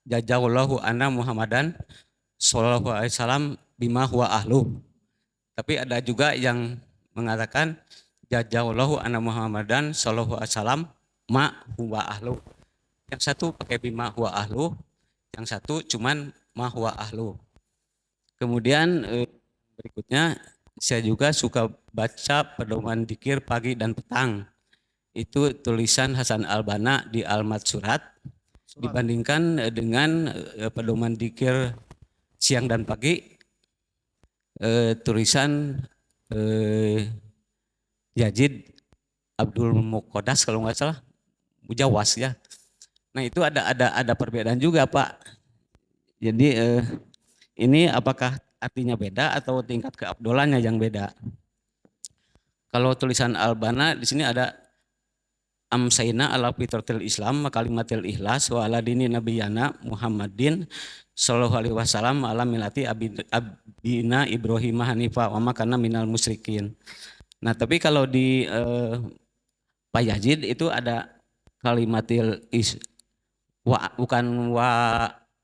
jazallahu anna Muhammadan sallallahu alaihi wasallam bima huwa ahlu. Tapi ada juga yang mengatakan jazallahu anna Muhammadan sallallahu alaihi wasallam ma huwa ahlu. Yang satu pakai bima huwa ahlu, yang satu cuman ma huwa ahlu. Kemudian berikutnya saya juga suka baca pedoman dzikir pagi dan petang. Itu tulisan Hasan Al-Banna di Almat Surat dibandingkan dengan pedoman dzikir siang dan pagi tulisan Yazid Abdul Muqaddas kalau nggak salah Mujawas ya. Nah itu ada perbedaan juga Pak. Jadi ini apakah artinya beda atau tingkat keabdolannya yang beda? Kalau tulisan Al-Banna di sini ada amsaina ala fitratil Islam kalimatil ikhlas wa ala dini nabiyana Muhammadin sallallahu alaihi wasallam ala milati abina Ibrahim hanifa wa makana minal musyrikin. Nah, tapi kalau di Pak Yazid itu ada kalimatil bukan wa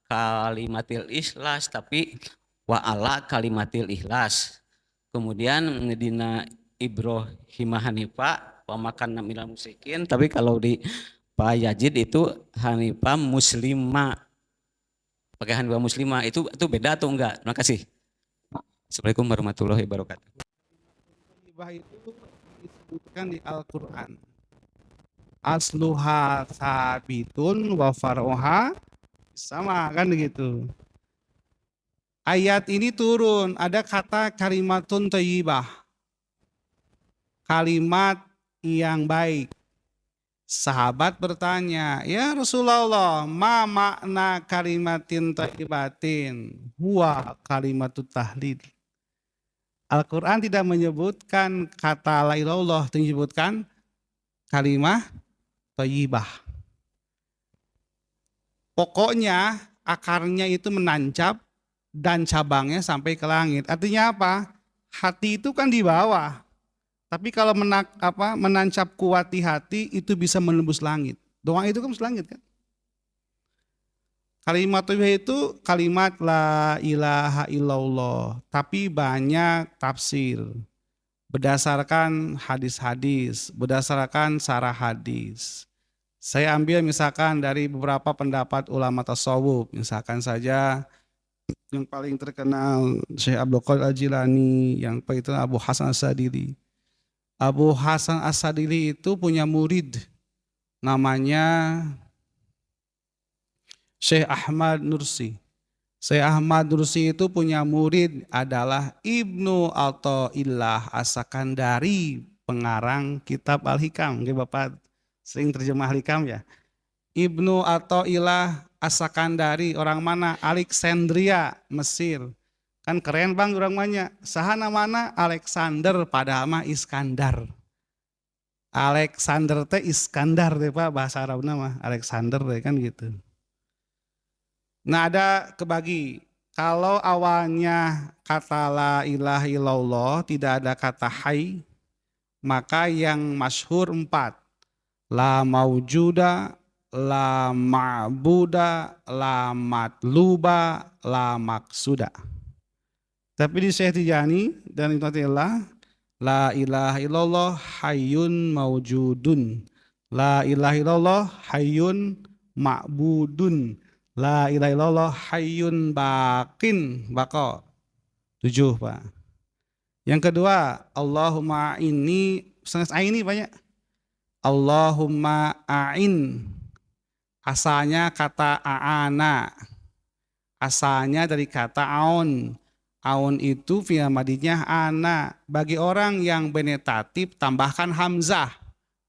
kalimatil ikhlas tapi wa ala kalimatil ikhlas. Kemudian dina Ibrahim hanifa wa makan minal musyrikin, tapi kalau di Pak Yazid itu hanifah muslimah, pakai hanifah muslimah itu beda atau enggak? Terima kasih. Assalamualaikum warahmatullahi wabarakatuh. Thayyibah itu disebutkan di Al-Quran. Asluha sabitun wa far'uha sama kan begitu. Ayat ini turun ada kata kalimatun thayyibah, kalimat yang baik. Sahabat bertanya, ya Rasulullah, ma makna kalimatin thayyibatin? Huwa kalimatut tahlil. Al-Quran tidak menyebutkan kata la ilaha illallah, menyebutkan kalimah thayyibah. Pokoknya akarnya itu menancap dan cabangnya sampai ke langit. Artinya apa? Hati itu kan di bawah. Tapi kalau menancap kuat di hati itu bisa menembus langit. Doa itu kan menembus langit kan. Kalimat thayyibah itu kalimat la ilaha illallah. Tapi banyak tafsir. Berdasarkan hadis-hadis, berdasarkan sarah hadis. Saya ambil misalkan dari beberapa pendapat ulama tasawuf. Misalkan saja yang paling terkenal Syekh Abdul Qadir Al-Jilani, yang itu Abu Hasan As-Sadili. Abu Hasan As-Sadili itu punya murid namanya Syekh Ahmad Nursi. Syekh Ahmad Nursi itu punya murid adalah Ibnu Athaillah As-Sakandari, pengarang kitab Al-Hikam. Oke, Bapak sering terjemah Al-Hikam ya. Ibnu Athaillah As-Sakandari orang mana? Alexandria, Mesir. Kan keren bang orang banyak. Sahana mana? Alexander padahal mah Iskandar. Alexander teh Iskandar deh Pak, bahasa Arab nama Alexander deh kan gitu. Nah ada kebagi. Kalau awalnya kata la ilaha illallah tidak ada kata hai, maka yang masyhur 4. La maujuda, la ma'buda, la matluba, la maksuda. Tapi di Syekh Tijani dan Ibnu Athaillah, la ilaha illallah hayyun maujudun, la ilaha illallah hayyun ma'budun, la ilaha illallah hayyun baqin, baqa. 7 Pak. Yang kedua, Allahumma ini banyak. Allahumma a'in. Asalnya kata a'ana. Asalnya dari kata aun. Aun itu fi'il madhinya ana. Bagi orang yang benetatif tambahkan hamzah.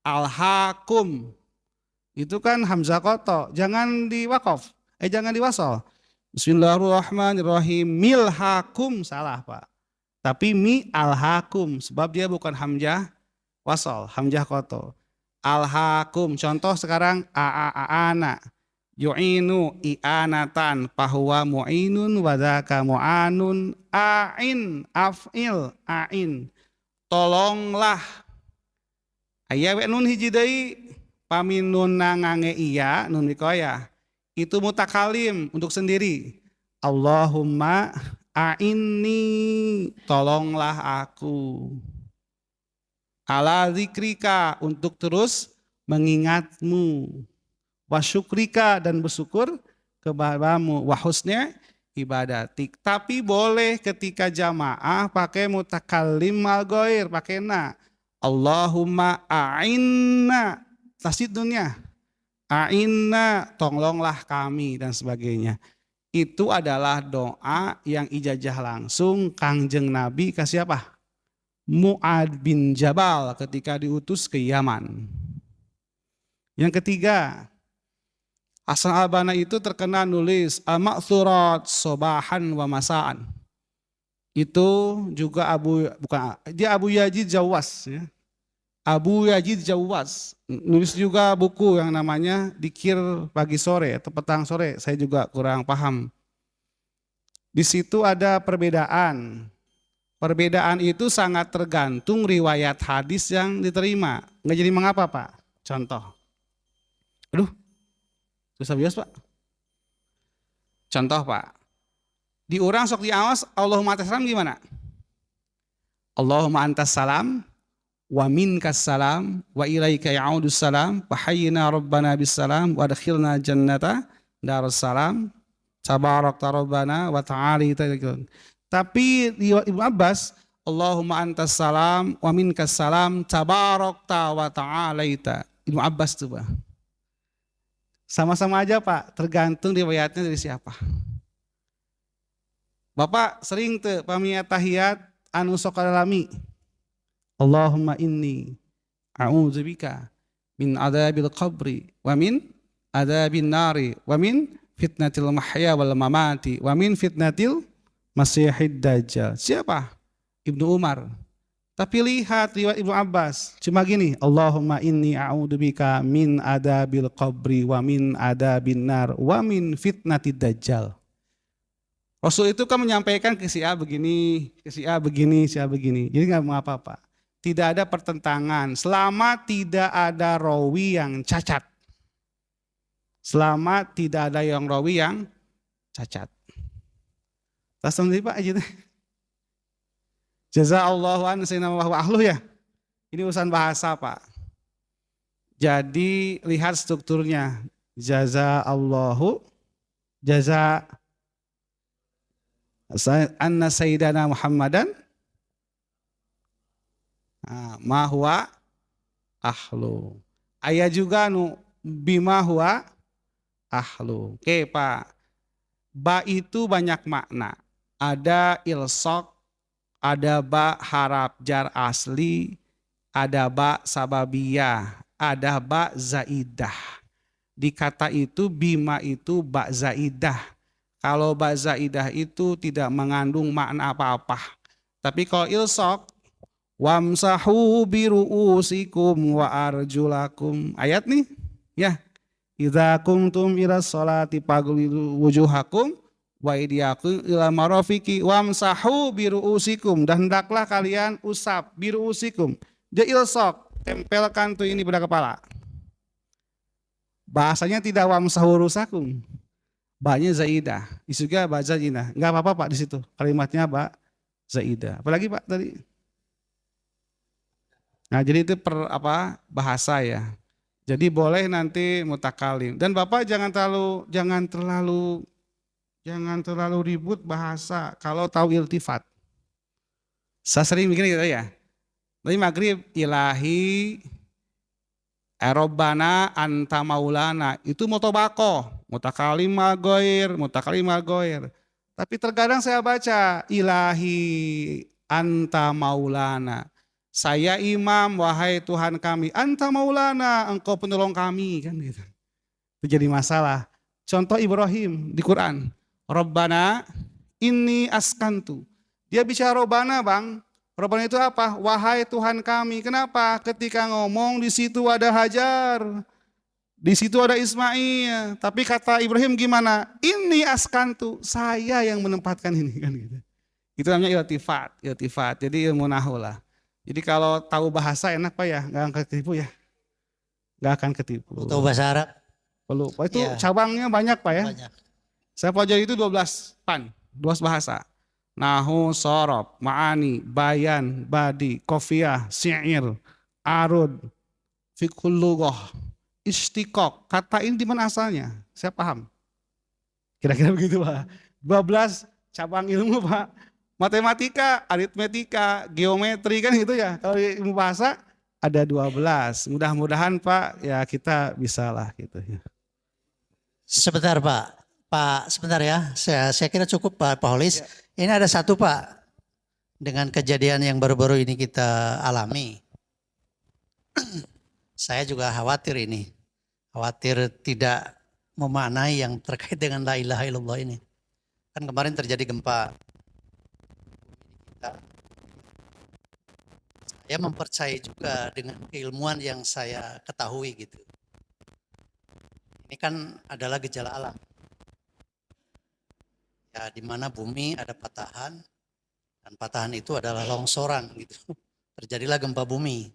Al-hakum. Itu kan hamzah koto. Jangan diwaqaf. Jangan diwasal. Bismillahirrahmanirrahim. Milhakum. Salah Pak. Tapi mi alhakum, sebab dia bukan hamzah wasol, hamzah koto. Alhakum, contoh sekarang aana, yu'inu i'anatan, fahuwa mu'inun wadaka mu'anun, a'in, af'il, a'in, tolonglah. Aya we nun hiji deui, paminun nangange iya, nun mikoya. Itu mutakalim untuk sendiri. Allahumma a'inni, tolonglah aku. Ala zikrika, untuk terus mengingatmu. Wa syukrika, dan bersyukur kepadamu. Wa husna ibadatik. Tapi boleh ketika jamaah pakai mutakallim mal ghair, pakai na. Allahumma a'inna, tasdid dunya. A'inna, tolonglah kami, dan sebagainya. Itu adalah doa yang ijazah langsung Kangjeng Nabi ke siapa? Mu'ad bin Jabal ketika diutus ke Yaman. Yang ketiga, Hasan al-Banna itu terkenal nulis al-ma'thurat sobahan wa masaan. Itu juga Abu Yazid Jawas, ya. Abu Yazid Jawas nulis juga buku yang namanya Dikir Pagi Sore atau Petang Sore. Saya juga kurang paham. Di situ ada perbedaan. Perbedaan itu sangat tergantung riwayat hadis yang diterima. Nggak jadi mengapa Pak? Contoh. Aduh, susah bias Pak. Contoh Pak. Di orang sok diawas Allahumma antas salam gimana? Allahumma antas salam wa minkas salam wa ilaika ya'udus salam wa hayyina rabbana bis salam wa adkhilna jannata darus salam tabarakta rabbana wa ta'ala. Tapi di Ibnu Abbas, Allahumma antas salam wa minkas salam tabarakta wa ta'alaita. Ibnu Abbas tuh Pak. Sama-sama aja Pak, tergantung riwayatnya dari siapa. Bapak sering tuh pamiyat tahiyat anu sok alami. Allahumma inni a'udzubika min adzabil qabri wa min adzabin nari wa min fitnatil mahya wal mamati wa min fitnatil Masihid Dajjal. Siapa? Ibnu Umar. Tapi lihat riwayat Ibnu Abbas. Cuma gini. Allahumma inni a'udzubika min adabil qabri wa min adabin nar wa min fitnatid dajjal. Rasul itu kan menyampaikan ke si A begini, ke si A begini, si A begini. Jadi nggak mau apa-apa. Tidak ada pertentangan. Selama tidak ada rawi yang cacat. Selama tidak ada yang rawi yang cacat. Tasam Pak aja deh. Jazaallahu an sayyidina wa ahlu ya. Ini urusan bahasa Pak. Jadi lihat strukturnya. Jazaallahu jaza anna sayyidana Muhammadan ma huwa ahlu. Aya juga nu bima huwa ahlu. Oke Pak. Ba itu banyak makna. Ada ilsok, ada ba harap jar asli, ada ba sababiyah, ada ba zaidah. Di kata itu bima itu ba zaidah. Kalau ba zaidah itu tidak mengandung makna apa-apa. Tapi kalau ilsok, wamsahu biru'usikum wa arjulakum. Ayat nih, ya. Idza kuntum ila sholati faghsilu wujuhakum wa aydiyakum ila marafiqi wamsahu biru'usikum, dan hendaklah kalian usap biru'usikum. Dia ilsok, tempelkan tuh ini pada kepala. Bahasanya tidak wamsahu rusakum. Ba-nya zaidah. Juga ba zaidah. Enggak apa-apa Pak di situ. Kalimatnya ba zaidah. Apalagi Pak tadi? Nah, jadi itu bahasa ya. Jadi boleh nanti mutakalim. Dan Bapak jangan terlalu ribut bahasa kalau tahu iltifat. Saya sering bikin gitu ya. Tadi maghrib ilahi Rabbana anta maulana, itu mutobako, mutakalim mal ghair. Tapi terkadang saya baca ilahi anta maulana. Saya imam, wahai Tuhan kami, anta maulana, engkau penolong kami, kan gitu. Itu jadi masalah. Contoh Ibrahim di Quran. Rabbana inni askantu Dia bicara Robana, Bang. Robana itu apa? Wahai Tuhan kami. Kenapa? Ketika ngomong di situ ada Hajar, di situ ada Ismail. Tapi kata Ibrahim gimana? Ini askantu, saya yang menempatkan ini kan gitu. Itu namanya iltifat, iltifat. Jadi ilmu nahu lah. Jadi kalau tahu bahasa enak Pak ya, nggak akan ketipu ya. Nggak akan ketipu. Tahu bahasa Arab? Perlu. Pak itu Ya. cabangnya banyak Pak ya. Banyak. Saya pelajari itu 12 bahasa. Nahu, sorob, ma'ani, bayan, badi, kofiyah, syair, arud, fikul lughah, istiqaq. Kata ini di mana asalnya? Saya paham. Kira-kira begitu Pak. 12 cabang ilmu Pak. Matematika, aritmetika, geometri kan gitu ya. Kalau ilmu bahasa ada 12. Mudah-mudahan Pak ya kita bisa lah gitu ya. Sebentar Pak. Pak sebentar ya. Saya kira cukup Pak Holis. Ya. Ini ada satu Pak. Dengan kejadian yang baru-baru ini kita alami. Saya juga khawatir ini. Khawatir tidak memaknai yang terkait dengan la ilaha illallah ini. Kan kemarin terjadi gempa. Saya mempercayai juga dengan keilmuan yang saya ketahui gitu. Ini kan adalah gejala alam. Ya, di mana bumi ada patahan dan patahan itu adalah longsoran gitu. Terjadilah gempa bumi.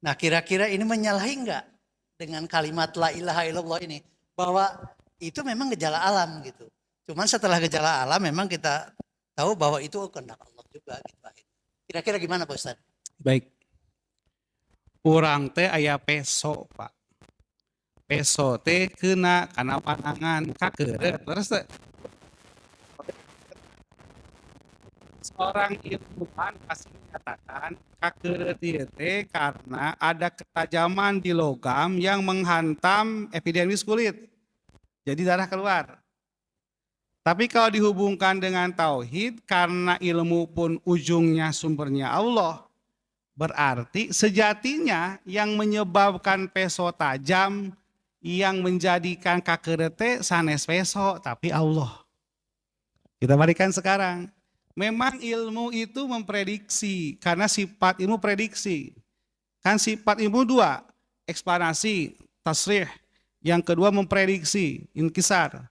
Nah, kira-kira ini menyalahi enggak dengan kalimat la ilaha illallah ini bahwa itu memang gejala alam gitu. Cuman setelah gejala alam memang kita tahu bahwa itu kehendak Allah juga gitu. Kira-kira gimana Pak Ustadz? Baik. Urang teh aya peso, Pak. Peso teh kena kana panangan kakeureut. Terus seorang ilmuwan pasti menyatakan kakeureut ieu teh karena ada ketajaman di logam yang menghantam epidermis kulit. Jadi darah keluar. Tapi kalau dihubungkan dengan tauhid, karena ilmu pun ujungnya sumbernya Allah, berarti sejatinya yang menyebabkan peso tajam, yang menjadikan kakerete sanes peso, tapi Allah. Kita balikan sekarang. Memang ilmu itu memprediksi, karena sifat ilmu prediksi. Kan sifat ilmu dua, eksplanasi, tasrih. Yang kedua memprediksi, inkisar.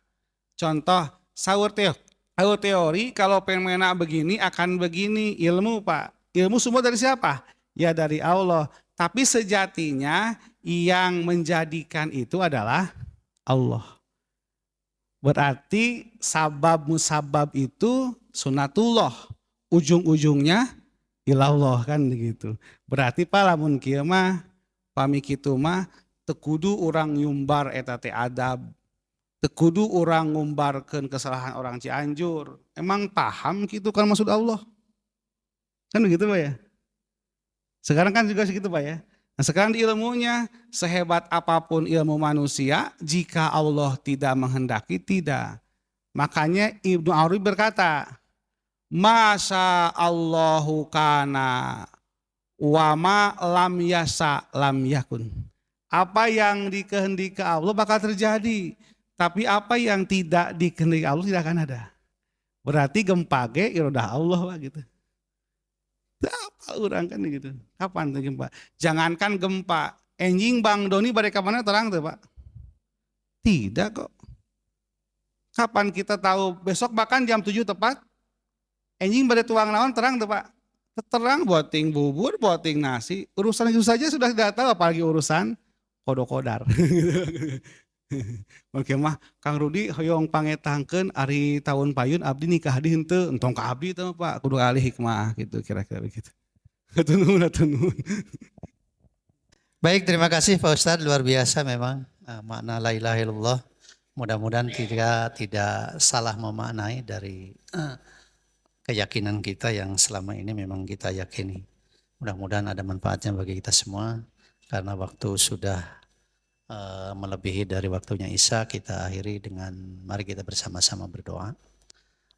Contoh, sahur teori kalau fenomena begini akan begini, ilmu Pak. Ilmu semua dari siapa? Ya dari Allah. Tapi sejatinya yang menjadikan itu adalah Allah. Berarti sabab musabab itu sunatullah. Ujung-ujungnya ilallah kan begitu. Berarti Pak lamun kieu mah pamikitu mah tekudu orang nyumbar eta teh adab. Tekudu orang ngumbarkeun kesalahan orang Cianjur. Emang paham gitu kan maksud Allah? Kan begitu Pak ya? Sekarang kan juga segitu Pak ya? Nah sekarang di ilmunya, sehebat apapun ilmu manusia, jika Allah tidak menghendaki, tidak. Makanya Ibnu Arabi berkata, Masya Allahu kana wama lam yasa lam yakun. Apa yang dikehendaki Allah bakal terjadi. Tapi apa yang tidak dikehendaki Allah tidak akan ada. Berarti gempa ge irodah Allah Pak gitu. Apa orang kan gitu. Kapan tuh gempa? Jangankan gempa, enjing Bang Doni bade ka mana terang tuh Pak? Tidak kok. Kapan kita tahu? Besok bahkan jam 7 tepat. Enjing bade tuang naon terang tuh Pak? Terang buating bubur, buating nasi. Urusan itu saja sudah tidak tahu apalagi urusan kodok-kodar. Oke mah Kang Rudi hoyong pangetangkeun ari tahun payun abdi nikah di henteu entong ka abdi teh Pak kudu alih hikmah gitu kira-kira begitu. Hatunun. Baik, terima kasih Pak Ustadz, luar biasa memang makna la ilaha illallah. Mudah-mudahan tidak salah memaknai dari keyakinan kita yang selama ini memang kita yakini. Mudah-mudahan ada manfaatnya bagi kita semua karena waktu sudah melebihi dari waktunya Isya. Kita akhiri dengan mari kita bersama-sama berdoa.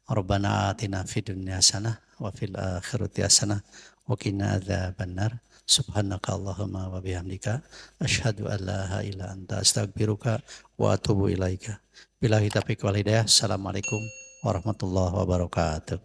Rabbana atina fid dunya hasanah wa fil akhirati hasanah wa qina adzabannar. Subhanaka Allahumma wa bihamdika asyhadu an la ilaha illa anta astaghfiruka wa atubu ilaika. Billahi taufiq wal hidayah. Assalamualaikum warahmatullahi wabarakatuh.